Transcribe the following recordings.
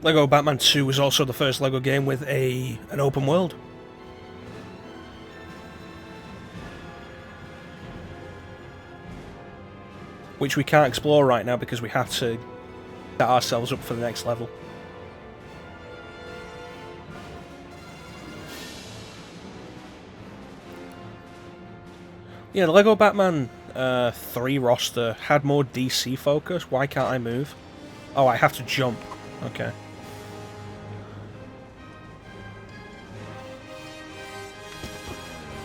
Lego Batman 2 was also the first Lego game with an open world. Which we can't explore right now because we have to set ourselves up for the next level. Yeah, the Lego Batman 3 roster had more DC focus. Why can't I move? Oh, I have to jump. Okay.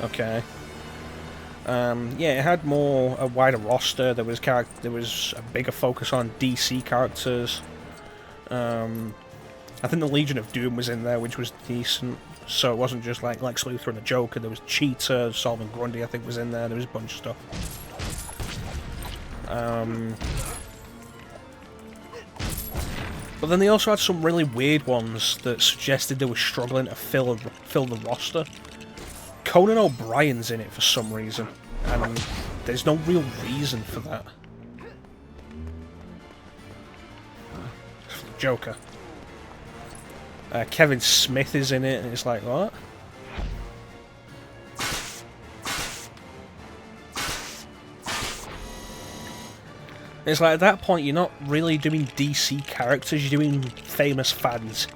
Okay. Yeah, it had a wider roster. There was a bigger focus on DC characters. I think the Legion of Doom was in there, which was decent. So it wasn't just like Lex Luthor and the Joker. There was Cheetah, Solomon Grundy, I think, was in there. There was a bunch of stuff. But then they also had some really weird ones that suggested they were struggling to fill the roster. Conan O'Brien's in it for some reason, and there's no real reason for that. Joker. Kevin Smith is in it, and it's like, what? It's like, at that point, you're not really doing DC characters, you're doing famous fans.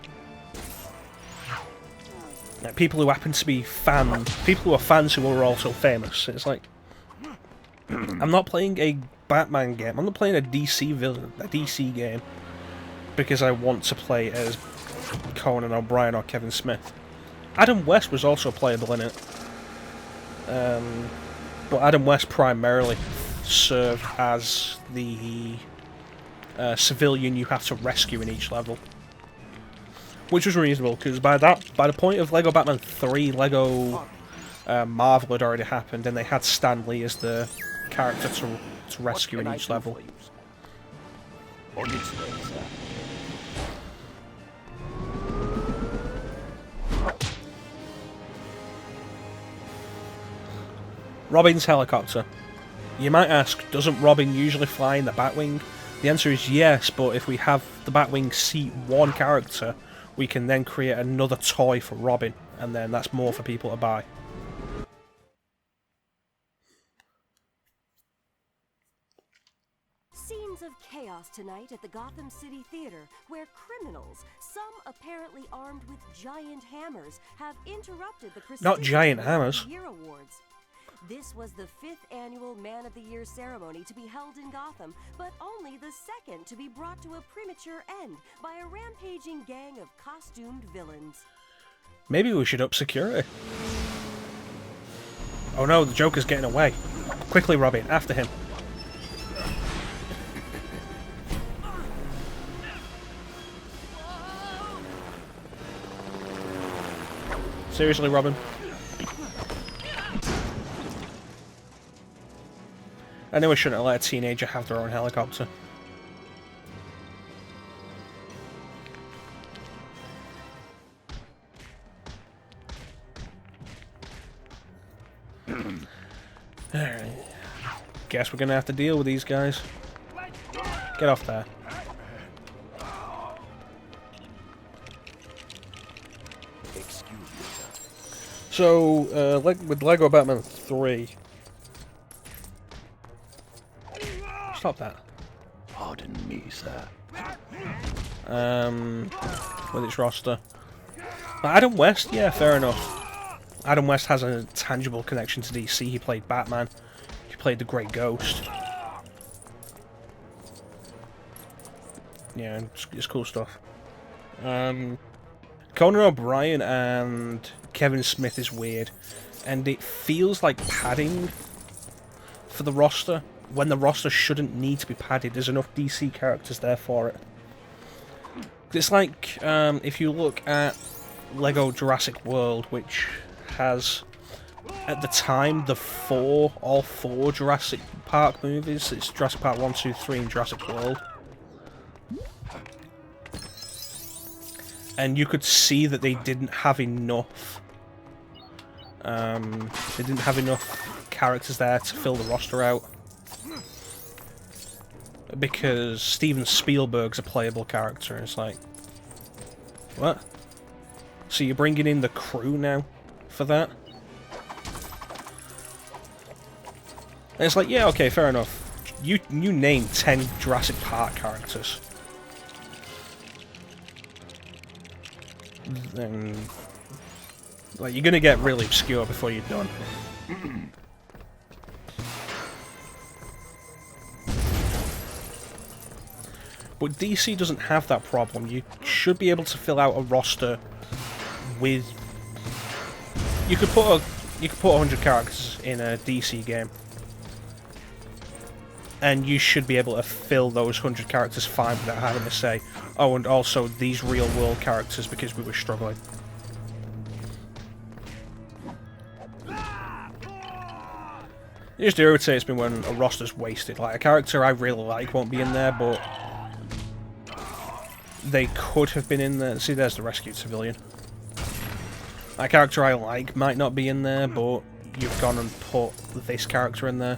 Like, people who happen to be people who are fans who are also famous. It's like, I'm not playing a Batman game, I'm not playing a DC game, because I want to play as Conan O'Brien or Kevin Smith. Adam West was also playable in it. But Adam West primarily served as the civilian you have to rescue in each level. Which was reasonable, because by the point of Lego Batman 3, Lego Marvel had already happened, and they had Stan Lee as the character to rescue in each level. Robin's helicopter. You might ask, doesn't Robin usually fly in the Batwing? The answer is yes, but if we have the Batwing seat one character, we can then create another toy for Robin, and then that's more for people to buy. Scenes of chaos tonight at the Gotham City Theater, where criminals, some apparently armed with giant hammers, have interrupted the prestigious Not giant hammers. Year Awards. This was the 5th annual Man of the Year ceremony to be held in Gotham, but only the 2nd to be brought to a premature end by a rampaging gang of costumed villains. Maybe we should up security. Oh no, the Joker's getting away. Quickly, Robin, after him. Seriously, Robin? I knew I shouldn't have let a teenager have their own helicopter. Alright. Guess we're gonna have to deal with these guys. Get off there. So, with Lego Batman 3... Stop that. Pardon me, sir. With its roster. Adam West, yeah, fair enough. Adam West has a tangible connection to DC. He played Batman. He played the Great Ghost. Yeah, it's cool stuff. Conan O'Brien and Kevin Smith is weird, and it feels like padding for the roster, when the roster shouldn't need to be padded. There's enough DC characters there for it. It's like, if you look at Lego Jurassic World, which has, at the time, all four Jurassic Park movies. It's Jurassic Park 1, 2, 3 and Jurassic World. And you could see that they didn't have enough. They didn't have enough characters there to fill the roster out. Because Steven Spielberg's a playable character, and it's like, What? So you're bringing in the crew now for that? And it's like, yeah, okay, fair enough. You named 10 Jurassic Park characters. Then, like, you're gonna get really obscure before you're done. But DC doesn't have that problem. You should be able to fill out a roster with... You could put 100 characters in a DC game. And you should be able to fill those 100 characters fine without having to say, oh, and also these real-world characters because we were struggling. It just irritates me when a roster's wasted. Like, a character I really like won't be in there, but they could have been in there. See, there's the rescued civilian. A character I like might not be in there, but you've gone and put this character in there.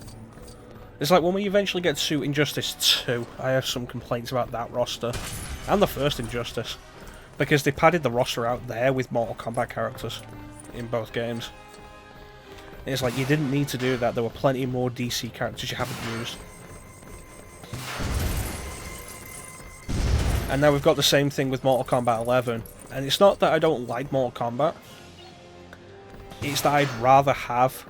It's like when we eventually get to Injustice 2, I have some complaints about that roster. And the first Injustice. Because they padded the roster out there with Mortal Kombat characters in both games. And it's like, you didn't need to do that. There were plenty more DC characters you haven't used. And now we've got the same thing with Mortal Kombat 11. And it's not that I don't like Mortal Kombat. It's that I'd rather have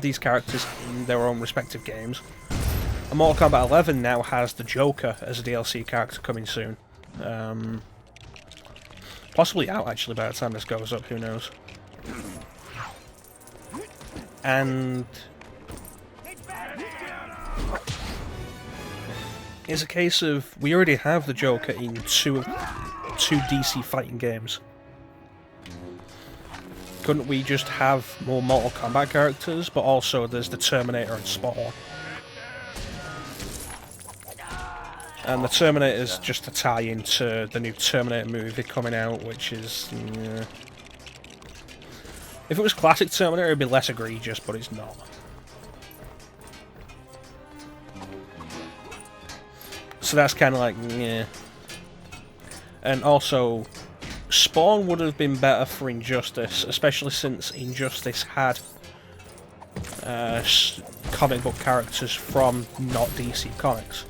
these characters in their own respective games. And Mortal Kombat 11 now has the Joker as a DLC character coming soon. Possibly out, actually, by the time this goes up, who knows. And it's a case of, we already have the Joker in two DC fighting games. Couldn't we just have more Mortal Kombat characters, but also there's the Terminator and Spawn? And the Terminator's just a tie into the new Terminator movie coming out, which is... yeah. If it was classic Terminator, it'd be less egregious, but it's not. So that's kind of like, yeah. And also, Spawn would have been better for Injustice, especially since Injustice had comic book characters from not DC Comics.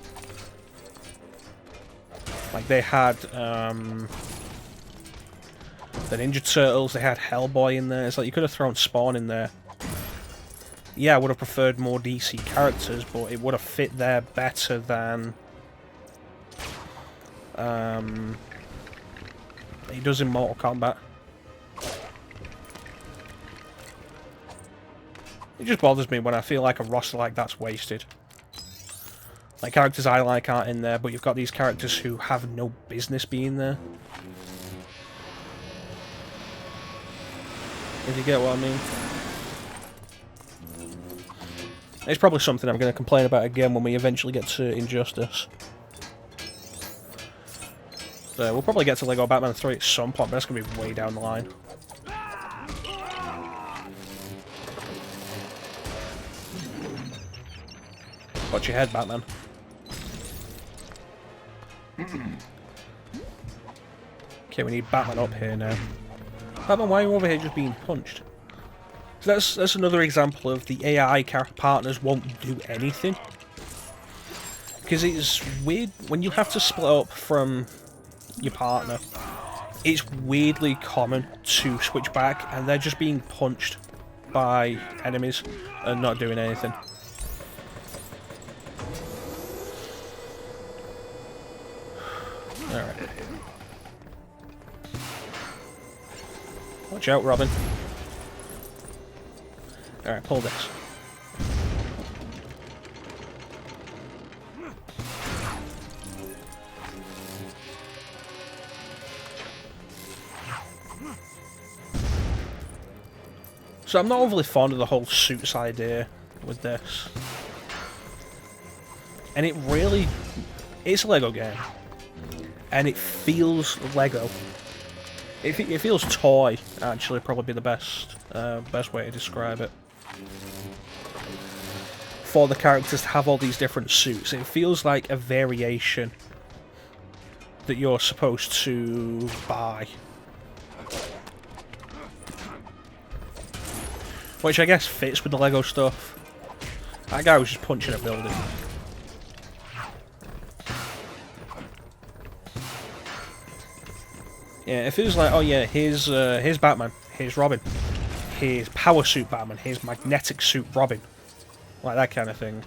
Like, they had the Ninja Turtles, they had Hellboy in there. It's like, you could have thrown Spawn in there. Yeah, I would have preferred more DC characters, but it would have fit there better than it does in Mortal Kombat. It just bothers me when I feel like a roster like that's wasted. Like, characters I like aren't in there, but you've got these characters who have no business being there. If you get what I mean. It's probably something I'm going to complain about again when we eventually get to Injustice. So we'll probably get to Lego Batman 3 at some point, but that's going to be way down the line. Watch your head, Batman. Okay, we need Batman up here now. Batman, why are you over here just being punched? So that's another example of the AI partners won't do anything. Because it's weird, when you have to split up from your partner, it's weirdly common to switch back and they're just being punched by enemies and not doing anything. Alright. Watch out, Robin. Alright, pull this. So I'm not overly fond of the whole suits idea with this. And it really... it's a Lego game. And it feels Lego. It feels toy, actually, probably be the best way to describe it. For the characters to have all these different suits, it feels like a variation that you're supposed to buy. Which I guess fits with the Lego stuff. That guy was just punching a building. Yeah, if it was like, oh yeah, here's Batman, here's Robin, here's Power Suit Batman, here's Magnetic Suit Robin. Like that kind of thing.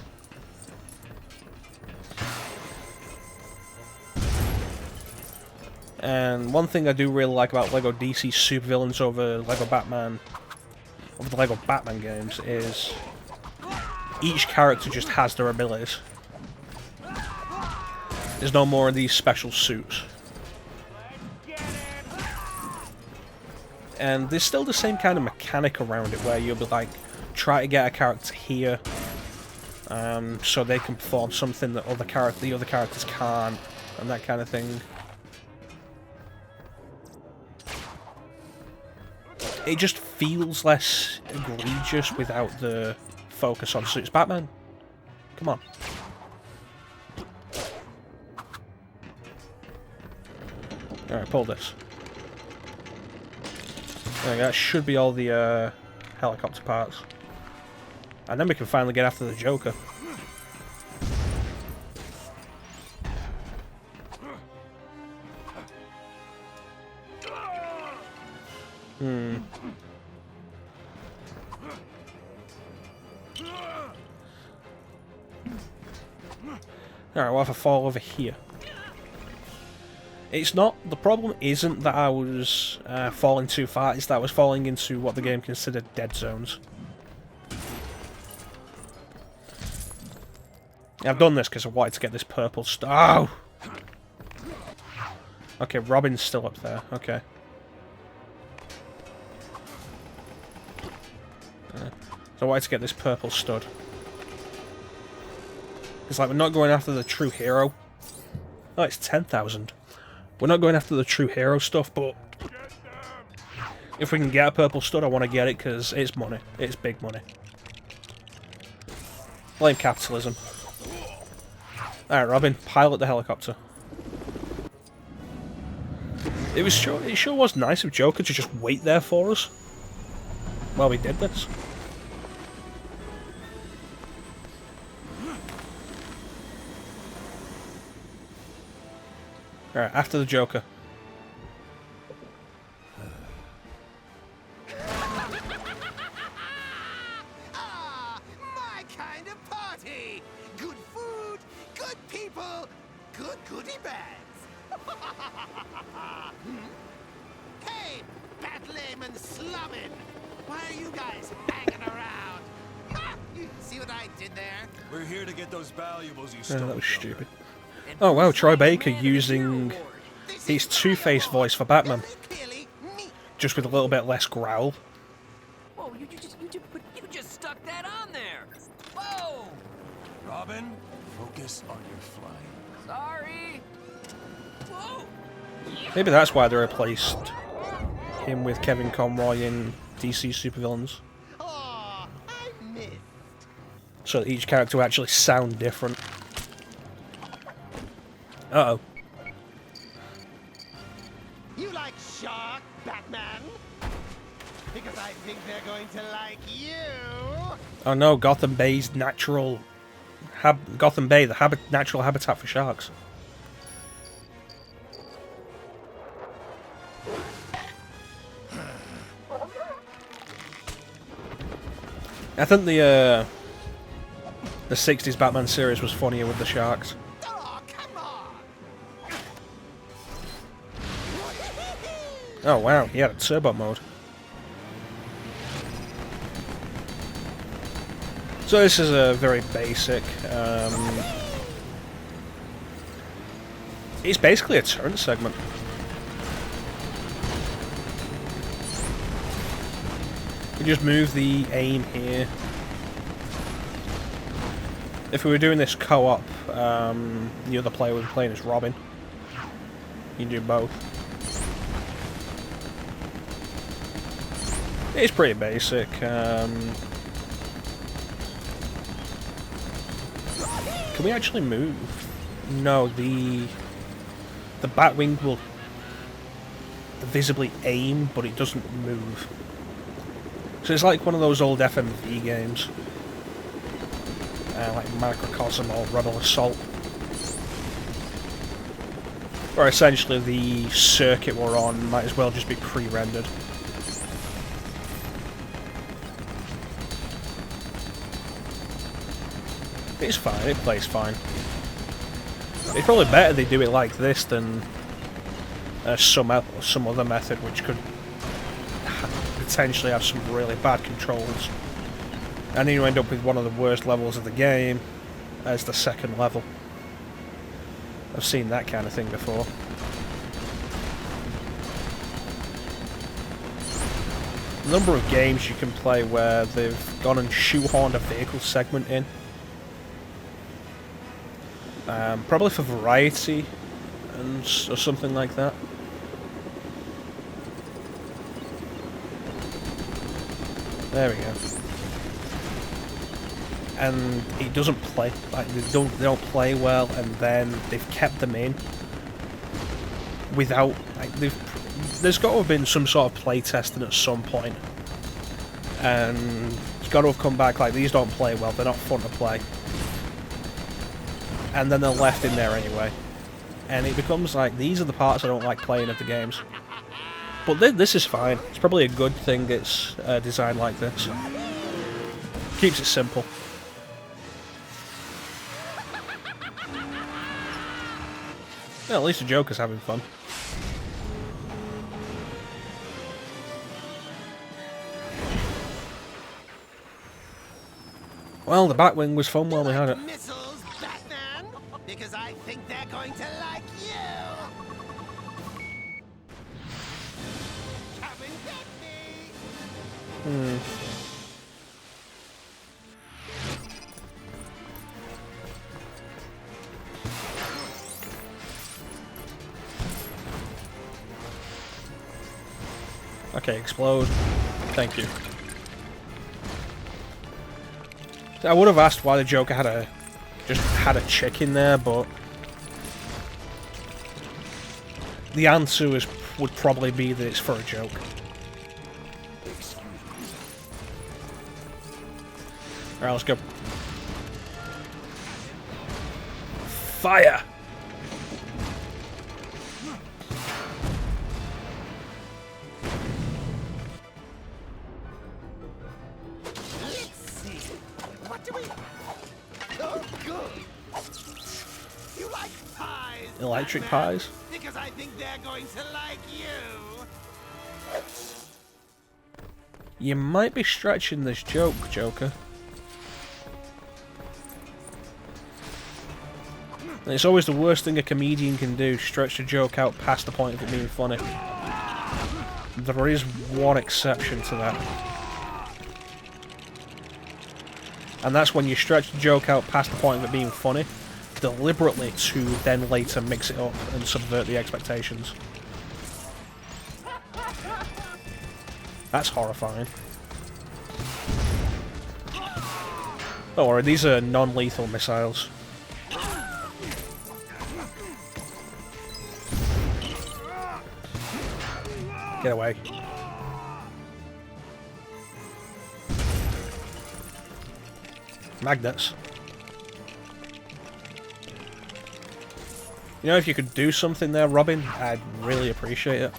And one thing I do really like about Lego DC supervillains over Lego Batman, over the Lego Batman games, is each character just has their abilities. There's no more of these special suits. And there's still the same kind of mechanic around it, where you'll be like, try to get a character here, so they can perform something that the other characters can't, and that kind of thing. It just feels less egregious without the focus on suits. Batman, come on. Alright, pull this. There we go, that should be all the helicopter parts. And then we can finally get after the Joker. Alright, what if I fall over here? It's not... The problem isn't that I was falling too far, it's that I was falling into what the game considered dead zones. I've done this because I wanted to get this purple star. Oh! Okay, Robin's still up there. Okay. So I wanted to get this purple stud. It's like, we're not going after the true hero. Oh, it's 10,000. We're not going after the true hero stuff, but if we can get a purple stud, I want to get it because it's money. It's big money. Blame capitalism. Alright, Robin, pilot the helicopter. It sure was nice of Joker to just wait there for us while we did this. Alright, after the Joker. Ah, my kind of party! Good food, good people, good goodie bags. Hey, Batlam and Slumming! Why are you guys hanging around? Ha! See what I did there? We're here to get those valuables you stole. That was stupid. Oh wow, Troy Baker using his Two-Face voice for Batman. Just with a little bit less growl. Whoa, you just stuck that on there. Whoa! Robin, focus on your flying. Sorry. Whoa! Maybe that's why they replaced him with Kevin Conroy in DC supervillains. Oh, I missed. So that each character will actually sound different. Uh-oh. You like shark, Batman? Because I think they're going to like you. Oh no, Gotham Bay's natural... Gotham Bay, the natural habitat for sharks. I think the 60s Batman series was funnier with the sharks. Oh, come on. Oh wow, he had a turbo mode. So this is a very basic, it's basically a turn segment. We just move the aim here. If we were doing this co-op, the other player would be playing as Robin. You can do both. It's pretty basic. Can we actually move? No, the Batwing will visibly aim, but it doesn't move. So it's like one of those old FMV games, like Microcosm or Rebel Assault, where essentially the circuit we're on might as well just be pre-rendered. It's fine, it plays fine. It's probably better they do it like this than some other method which could potentially have some really bad controls. And then you end up with one of the worst levels of the game as the second level. I've seen that kind of thing before. The number of games you can play where they've gone and shoehorned a vehicle segment in. Probably for variety or something like that. There we go. And it doesn't play, like they don't play well, and then they've kept them in without, like, there's got to have been some sort of play testing at some point, and it's got to have come back like, these don't play well, they're not fun to play, and then they're left in there anyway, and it becomes like, these are the parts I don't like playing of the games. But this is fine. It's probably a good thing it's designed like this. Keeps it simple. Well, at least the Joker's having fun. Well, the Batwing was fun while we had it. Missiles, Batman? Because I think they're going to like you. Come and get me. Okay, explode. Thank you. I would have asked why the Joker just had a chick in there, but the answer would probably be that it's for a joke. Alright, let's go. Fire! Let's see. What do we... Oh, good. You like pies, Electric Batman? pies? Because I think they're going to like you. You might be stretching this joke, Joker. And it's always the worst thing a comedian can do, stretch a joke out past the point of it being funny. There is one exception to that. And that's when you stretch the joke out past the point of it being funny, deliberately, to then later mix it up and subvert the expectations. That's horrifying. Don't worry, these are non-lethal missiles. Get away. Magnets. You know, if you could do something there, Robin, I'd really appreciate it.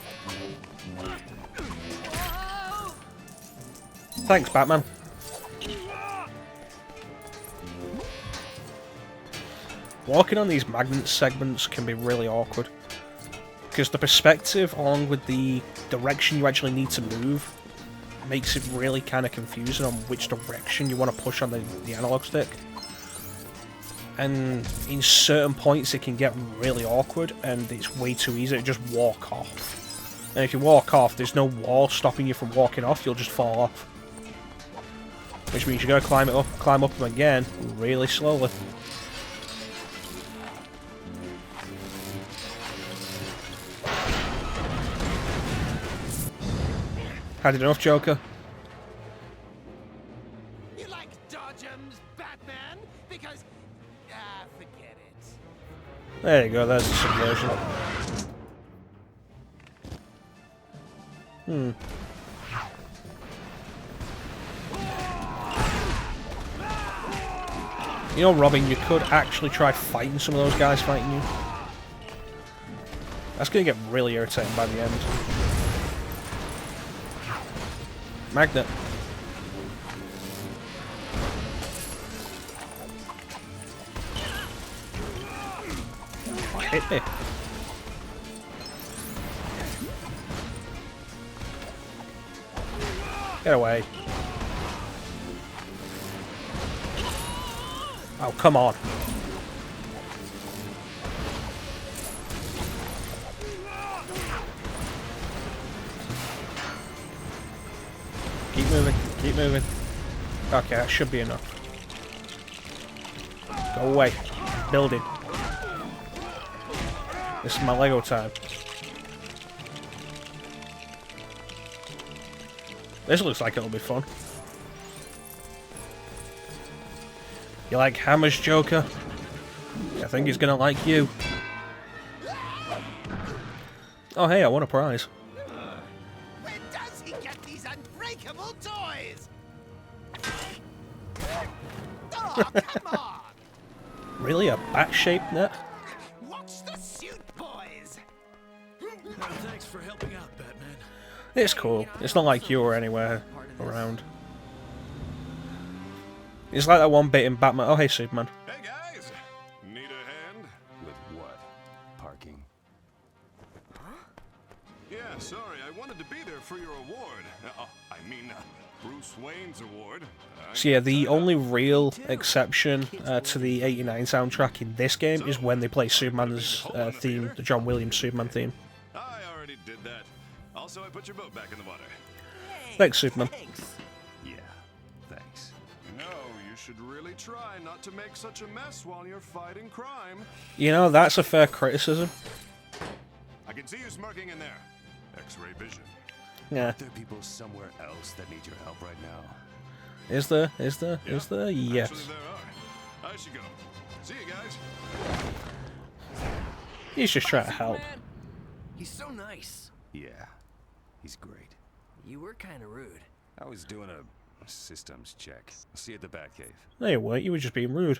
Thanks, Batman. Walking on these magnet segments can be really awkward, because the perspective along with the direction you actually need to move makes it really kind of confusing on which direction you want to push on the analog stick. And in certain points it can get really awkward, and it's way too easy to just walk off. And if you walk off, there's no wall stopping you from walking off, you'll just fall off. Which means you gotta climb up them again, really slowly. Had enough, Joker? You like dodgems, Batman? Because... forget it. There you go, there's the subversion. You know, Robin, you could actually try fighting some of those guys fighting you. That's gonna get really irritating by the end. Magnet. Oh, hit me. Get away. Oh, come on. Keep moving, keep moving. Okay, that should be enough. Go away. Building. This is my Lego time. This looks like it'll be fun. You like hammers, Joker? I think he's gonna like you. Oh hey, I won a prize. Where does he get these unbreakable toys? Oh, come on! Really, a bat-shaped net? Watch the suit, boys! Thanks for helping out, Batman. It's cool. It's not like you or anywhere around. It's like that one bit in Batman. Oh hey, Superman. Hey guys, need a hand? With what? Parking? Yeah, sorry, I wanted to be there for your award. Bruce Wayne's award. So yeah, the only real exception to the '89 soundtrack in this game is when they play Superman's theme, the John Williams Superman theme. I already did that. Also, I put your boat back in the water. Thanks, Superman. Yeah, thanks. No, you should really try not to make such a mess while you're fighting crime. You know, that's a fair criticism. I can see you smirking in there. X-ray vision. Yeah. Are there people somewhere else that need your help right now? Is there? Is there? Yeah, Is there? Yes. Actually, there are. I should go. See you guys. He's just trying to help. Man, he's so nice. Yeah, he's great. You were kind of rude. I was doing a systems check. I'll see you at the Batcave. No, you weren't. You were just being rude.